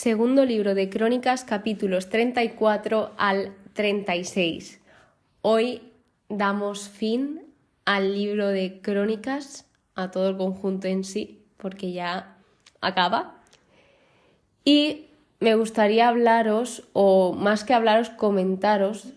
Segundo libro de Crónicas, capítulos 34 al 36. Hoy damos fin al libro de Crónicas, a todo el conjunto en sí, porque ya acaba. Y me gustaría hablaros, o más que hablaros, comentaros,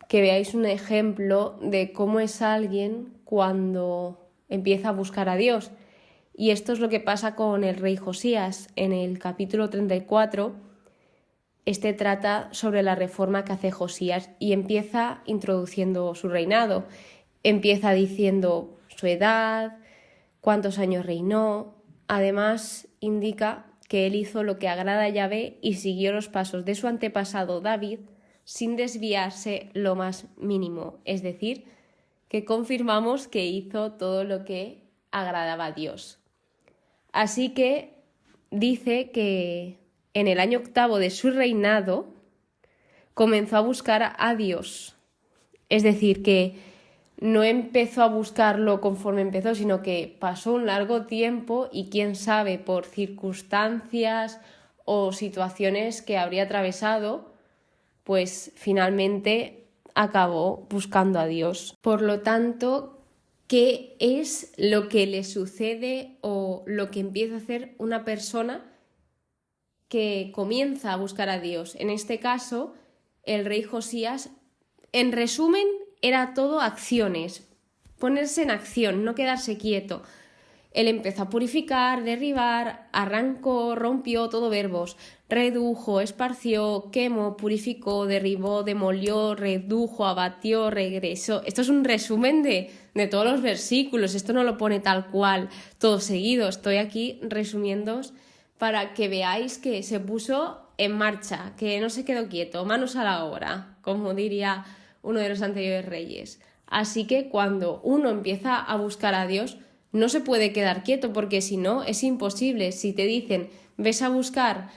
que veáis un ejemplo de cómo es alguien cuando empieza a buscar a Dios. Y esto es lo que pasa con el rey Josías. En el capítulo 34, este trata sobre la reforma que hace Josías y empieza introduciendo su reinado. Empieza diciendo su edad, cuántos años reinó. Además, indica que él hizo lo que agrada a Yahvé y siguió los pasos de su antepasado David sin desviarse lo más mínimo. Es decir, que confirmamos que hizo todo lo que agradaba a Dios. Así que dice que en el año 8 de su reinado comenzó a buscar a Dios. Es decir, que no empezó a buscarlo conforme empezó, sino que pasó un largo tiempo y quién sabe, por circunstancias o situaciones que habría atravesado, pues finalmente acabó buscando a Dios. Por lo tanto, ¿qué es lo que le sucede o lo que empieza a hacer una persona que comienza a buscar a Dios? En este caso, el rey Josías, en resumen, era todo acciones, ponerse en acción, no quedarse quieto. Él empezó a purificar, derribar, arrancó, rompió, todo verbos. Redujo, esparció, quemó, purificó, derribó, demolió, redujo, abatió, regresó. Esto es un resumen de todos los versículos. Esto no lo pone tal cual, todo seguido. Estoy aquí resumiéndoos para que veáis que se puso en marcha, que no se quedó quieto, manos a la obra, como diría uno de los anteriores reyes. Así que cuando uno empieza a buscar a Dios, no se puede quedar quieto, porque si no es imposible. Si te dicen ves a buscar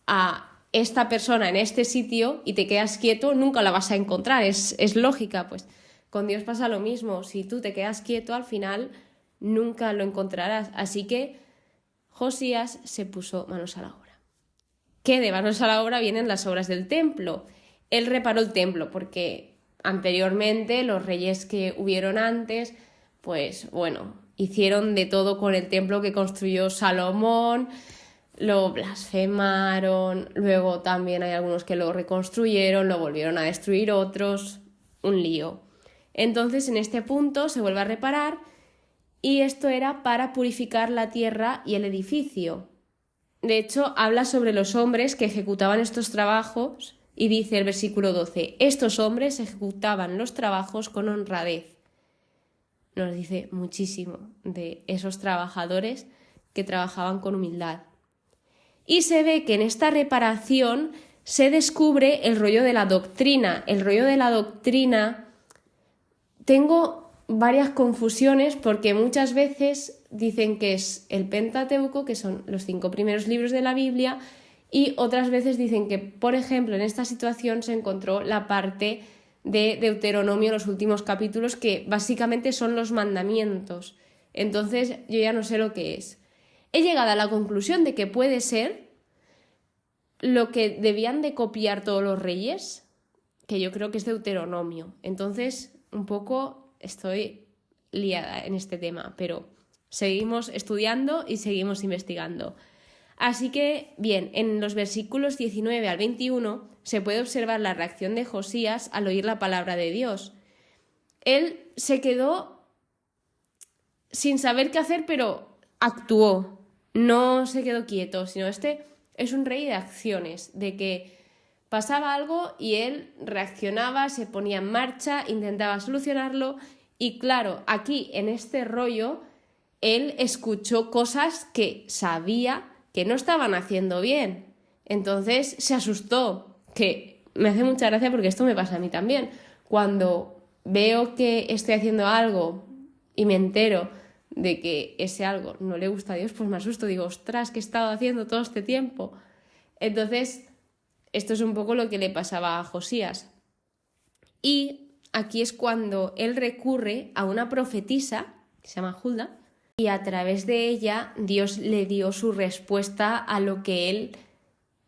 a esta persona en este sitio y te quedas quieto, nunca la vas a encontrar, es lógica. Pues con Dios pasa lo mismo, si tú te quedas quieto al final nunca lo encontrarás. Así que Josías se puso manos a la obra. ¿Qué de manos a la obra? Vienen las obras del templo. Él reparó el templo porque anteriormente los reyes que hubieron antes, pues bueno, hicieron de todo con el templo que construyó Salomón, lo blasfemaron, luego también hay algunos que lo reconstruyeron, lo volvieron a destruir otros, un lío. Entonces en este punto se vuelve a reparar y esto era para purificar la tierra y el edificio. De hecho, habla sobre los hombres que ejecutaban estos trabajos y dice el versículo 12, estos hombres ejecutaban los trabajos con honradez. Nos dice muchísimo de esos trabajadores que trabajaban con humildad. Y se ve que en esta reparación se descubre el rollo de la doctrina. El rollo de la doctrina, tengo varias confusiones porque muchas veces dicen que es el Pentateuco, que son los 5 primeros libros de la Biblia, y otras veces dicen que, por ejemplo, en esta situación se encontró la parte de Deuteronomio, los últimos capítulos, que básicamente son los mandamientos. Entonces yo ya no sé lo que es. He llegado a la conclusión de que puede ser lo que debían de copiar todos los reyes, que yo creo que es Deuteronomio. Entonces un poco estoy liada en este tema, pero seguimos estudiando y seguimos investigando. Así que, bien, en los versículos 19 al 21 se puede observar la reacción de Josías al oír la palabra de Dios. Él se quedó sin saber qué hacer, pero actuó. No se quedó quieto, sino este es un rey de acciones, de que pasaba algo y él reaccionaba, se ponía en marcha, intentaba solucionarlo. Y claro, aquí en este rollo, él escuchó cosas que sabía que no estaban haciendo bien. Entonces se asustó, que me hace mucha gracia porque esto me pasa a mí también. Cuando veo que estoy haciendo algo y me entero de que ese algo no le gusta a Dios, pues me asusto, digo, ostras, ¿qué he estado haciendo todo este tiempo? Entonces, esto es un poco lo que le pasaba a Josías. Y aquí es cuando él recurre a una profetisa, que se llama Hulda, y a través de ella Dios le dio su respuesta a lo que él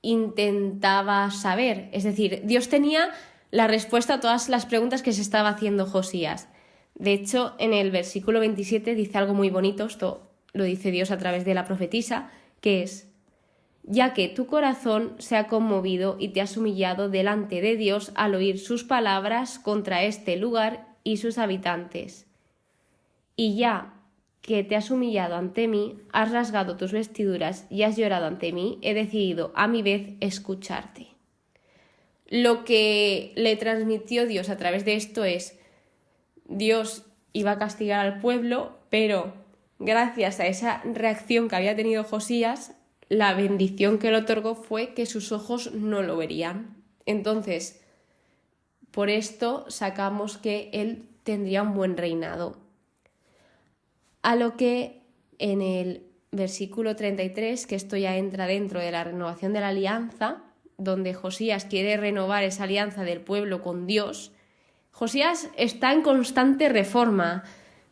intentaba saber. Es decir, Dios tenía la respuesta a todas las preguntas que se estaba haciendo Josías. De hecho, en el versículo 27 dice algo muy bonito, esto lo dice Dios a través de la profetisa, que es: ya que tu corazón se ha conmovido y te has humillado delante de Dios al oír sus palabras contra este lugar y sus habitantes. Y ya que te has humillado ante mí, has rasgado tus vestiduras y has llorado ante mí, he decidido a mi vez escucharte. Lo que le transmitió Dios a través de esto es: Dios iba a castigar al pueblo, pero gracias a esa reacción que había tenido Josías, la bendición que le otorgó fue que sus ojos no lo verían. Entonces, por esto sacamos que él tendría un buen reinado. A lo que en el versículo 33, que esto ya entra dentro de la renovación de la alianza, donde Josías quiere renovar esa alianza del pueblo con Dios, Josías está en constante reforma.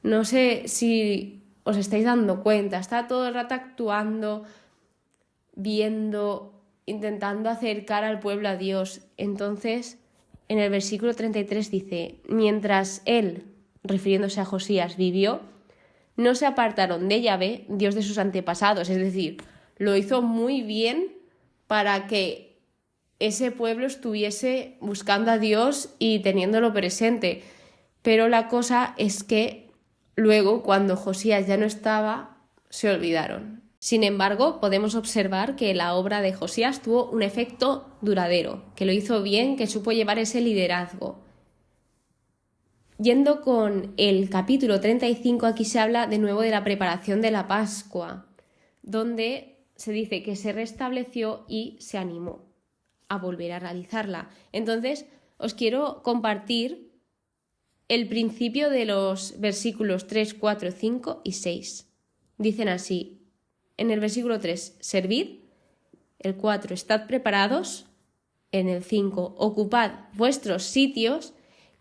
No sé si os estáis dando cuenta, está todo el rato actuando, viendo, intentando acercar al pueblo a Dios. Entonces, en el versículo 33 dice: mientras él, refiriéndose a Josías, vivió, no se apartaron de Yahvé, Dios de sus antepasados. Es decir, lo hizo muy bien para que ese pueblo estuviese buscando a Dios y teniéndolo presente. Pero la cosa es que luego, cuando Josías ya no estaba, se olvidaron. Sin embargo, podemos observar que la obra de Josías tuvo un efecto duradero, que lo hizo bien, que supo llevar ese liderazgo. Yendo con el capítulo 35, aquí se habla de nuevo de la preparación de la Pascua, donde se dice que se restableció y se animó a volver a realizarla. Entonces, os quiero compartir el principio de los versículos 3, 4, 5 y 6. Dicen así: en el versículo 3, servid; el 4, estad preparados; en el 5, ocupad vuestros sitios;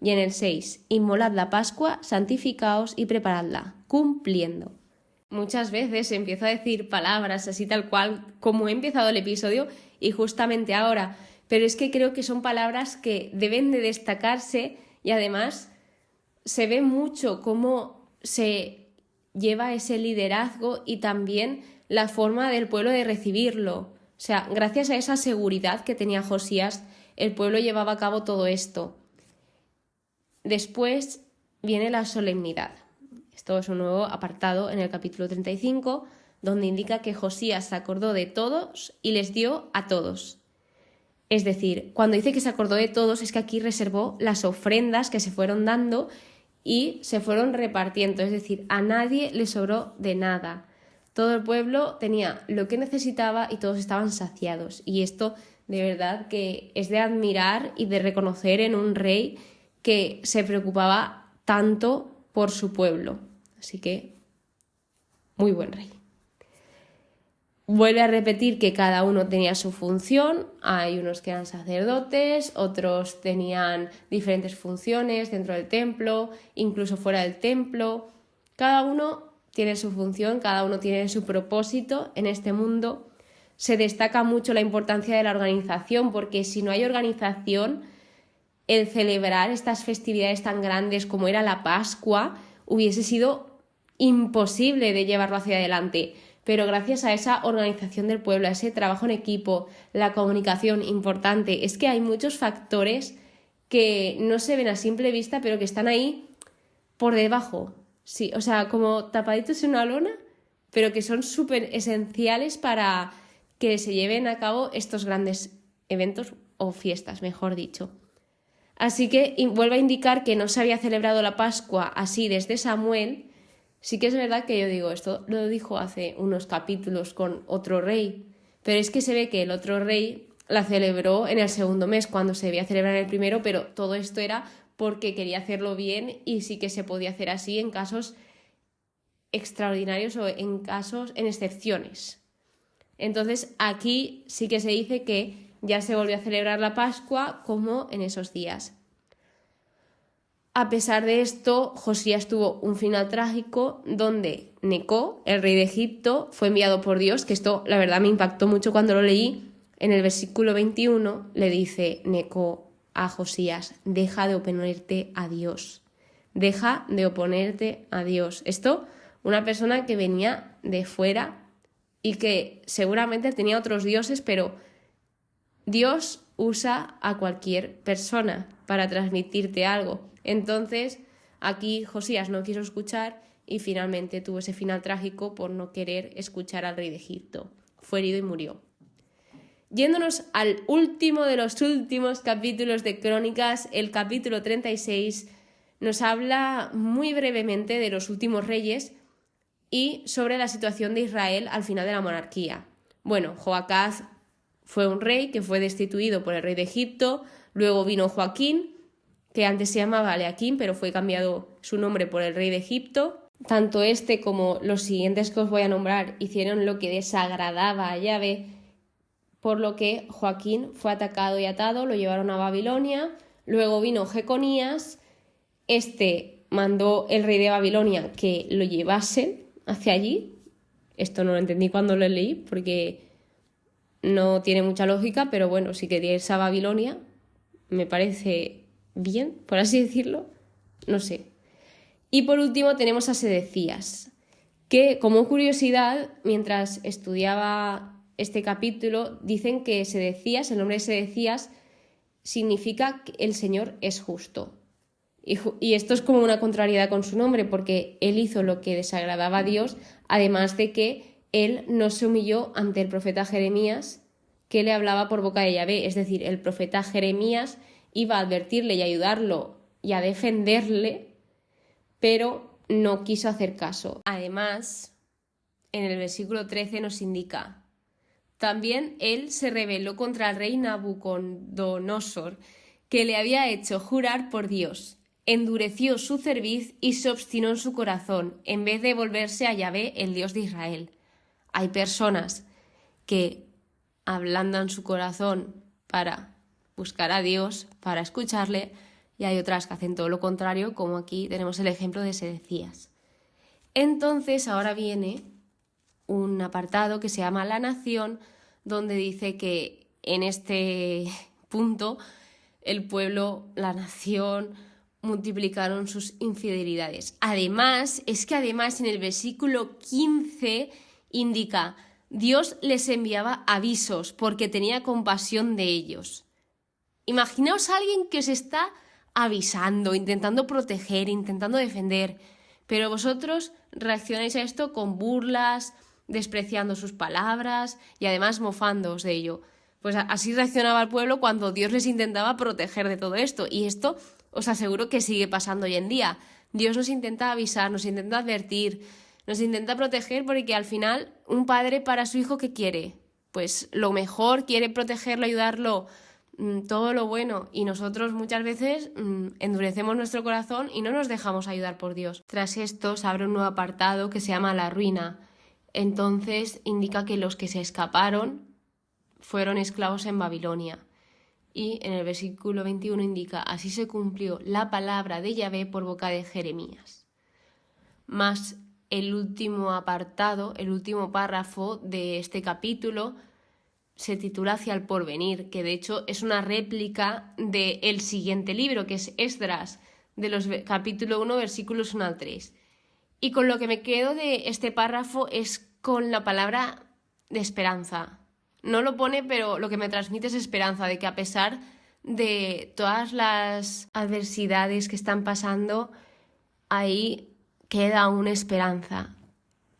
y en el 6, inmolad la Pascua, santificaos y preparadla, cumpliendo. Muchas veces empiezo a decir palabras así tal cual como he empezado el episodio y justamente ahora, pero es que creo que son palabras que deben de destacarse y además se ve mucho cómo se lleva ese liderazgo y también la forma del pueblo de recibirlo. O sea, gracias a esa seguridad que tenía Josías, el pueblo llevaba a cabo todo esto. Después viene la solemnidad. Esto es un nuevo apartado en el capítulo 35, donde indica que Josías se acordó de todos y les dio a todos. Es decir, cuando dice que se acordó de todos, es que aquí reservó las ofrendas que se fueron dando y se fueron repartiendo. Es decir, a nadie le sobró de nada. Todo el pueblo tenía lo que necesitaba y todos estaban saciados. Y esto de verdad que es de admirar y de reconocer en un rey que se preocupaba tanto por su pueblo. Así que, muy buen rey. Vuelve a repetir que cada uno tenía su función. Hay unos que eran sacerdotes, otros tenían diferentes funciones dentro del templo, incluso fuera del templo. Cada uno tiene su función, cada uno tiene su propósito en este mundo. Se destaca mucho la importancia de la organización, porque si no hay organización, el celebrar estas festividades tan grandes como era la Pascua hubiese sido imposible de llevarlo hacia adelante. Pero gracias a esa organización del pueblo, a ese trabajo en equipo, la comunicación importante, es que hay muchos factores que no se ven a simple vista, pero que están ahí por debajo. Sí, o sea, como tapaditos en una lona, pero que son súper esenciales para que se lleven a cabo estos grandes eventos o fiestas, mejor dicho. Así que vuelve a indicar que no se había celebrado la Pascua así desde Samuel. Sí que es verdad que yo digo, esto lo dijo hace unos capítulos con otro rey, pero es que se ve que el otro rey la celebró en el segundo mes, cuando se debía celebrar en el primero, pero todo esto era porque quería hacerlo bien y sí que se podía hacer así en casos extraordinarios o en excepciones. Entonces aquí sí que se dice que ya se volvió a celebrar la Pascua como en esos días. A pesar de esto, Josías tuvo un final trágico donde Neco, el rey de Egipto, fue enviado por Dios, que esto la verdad me impactó mucho cuando lo leí. En el versículo 21 le dice Neco a Josías: deja de oponerte a Dios. Deja de oponerte a Dios. Esto, una persona que venía de fuera y que seguramente tenía otros dioses, pero Dios usa a cualquier persona para transmitirte algo. Entonces, aquí Josías no quiso escuchar y finalmente tuvo ese final trágico por no querer escuchar al rey de Egipto. Fue herido y murió. Yéndonos al último de los últimos capítulos de Crónicas, el capítulo 36, nos habla muy brevemente de los últimos reyes y sobre la situación de Israel al final de la monarquía. Bueno, Joacaz fue un rey que fue destituido por el rey de Egipto, luego vino Joaquín, que antes se llamaba Eliaquim, pero fue cambiado su nombre por el rey de Egipto. Tanto este como los siguientes que os voy a nombrar hicieron lo que desagradaba a Yahvé, por lo que Joaquín fue atacado y atado, lo llevaron a Babilonia. Luego vino Jeconías, este mandó el rey de Babilonia que lo llevasen hacia allí. Esto no lo entendí cuando lo leí porque no tiene mucha lógica, pero bueno, si quería irse a Babilonia, me parece bien, por así decirlo, no sé. Y por último tenemos a Sedecías, que como curiosidad, mientras estudiaba este capítulo, dicen que Sedecías, el nombre de Sedecías, significa que el Señor es justo. Y esto es como una contrariedad con su nombre, porque él hizo lo que desagradaba a Dios, además de que él no se humilló ante el profeta Jeremías, que le hablaba por boca de Yahvé. Es decir, el profeta Jeremías iba a advertirle y ayudarlo y a defenderle, pero no quiso hacer caso. Además, en el versículo 13 nos indica: también él se rebeló contra el rey Nabucodonosor, que le había hecho jurar por Dios. Endureció su cerviz y se obstinó en su corazón, en vez de volverse a Yahvé, el Dios de Israel. Hay personas que ablandan su corazón para buscar a Dios, para escucharle, y hay otras que hacen todo lo contrario, como aquí tenemos el ejemplo de Sedecías. Entonces ahora viene un apartado que se llama La Nación, donde dice que en este punto el pueblo, la nación, multiplicaron sus infidelidades. Además en el versículo 15 indica: Dios les enviaba avisos porque tenía compasión de ellos. Imaginaos a alguien que os está avisando, intentando proteger, intentando defender, pero vosotros reaccionáis a esto con burlas, despreciando sus palabras y además mofándoos de ello. Pues así reaccionaba el pueblo cuando Dios les intentaba proteger de todo esto, y esto os aseguro que sigue pasando hoy en día. Dios nos intenta avisar, nos intenta advertir, nos intenta proteger, porque al final un padre para su hijo, ¿qué quiere? Pues lo mejor, quiere protegerlo, ayudarlo, todo lo bueno, y nosotros muchas veces endurecemos nuestro corazón y no nos dejamos ayudar por Dios. Tras esto se abre un nuevo apartado que se llama La Ruina. Entonces indica que los que se escaparon fueron esclavos en Babilonia. Y en el versículo 21 indica: así se cumplió la palabra de Yahvé por boca de Jeremías. Más el último apartado, el último párrafo de este capítulo se titula Hacia el porvenir, que de hecho es una réplica del siguiente libro, que es Esdras, de los capítulo 1, versículos 1 al 3. Y con lo que me quedo de este párrafo es con la palabra de esperanza. No lo pone, pero lo que me transmite es esperanza, de que a pesar de todas las adversidades que están pasando, ahí queda aún esperanza.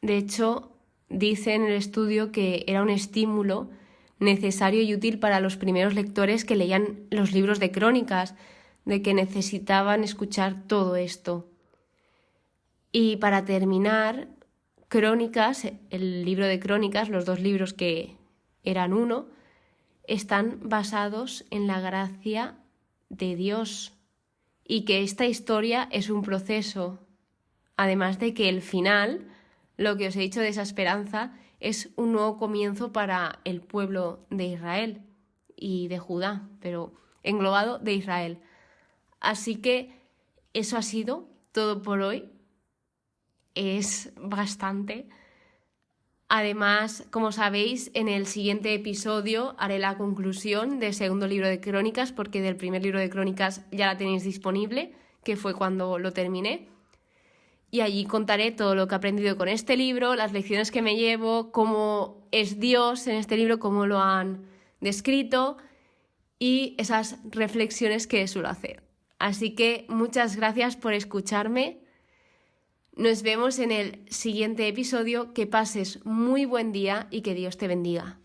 De hecho, dice en el estudio que era un estímulo necesario y útil para los primeros lectores que leían los libros de Crónicas, de que necesitaban escuchar todo esto. Y para terminar, Crónicas, el libro de Crónicas, los dos libros que eran uno, están basados en la gracia de Dios, y que esta historia es un proceso. Además de que el final, lo que os he dicho de esa esperanza, es un nuevo comienzo para el pueblo de Israel y de Judá, pero englobado de Israel. Así que eso ha sido todo por hoy. Es bastante. Además, como sabéis, en el siguiente episodio haré la conclusión del segundo libro de Crónicas, porque del primer libro de Crónicas ya la tenéis disponible, que fue cuando lo terminé. Y allí contaré todo lo que he aprendido con este libro, las lecciones que me llevo, cómo es Dios en este libro, cómo lo han descrito y esas reflexiones que suelo hacer. Así que muchas gracias por escucharme. Nos vemos en el siguiente episodio. Que pases muy buen día y que Dios te bendiga.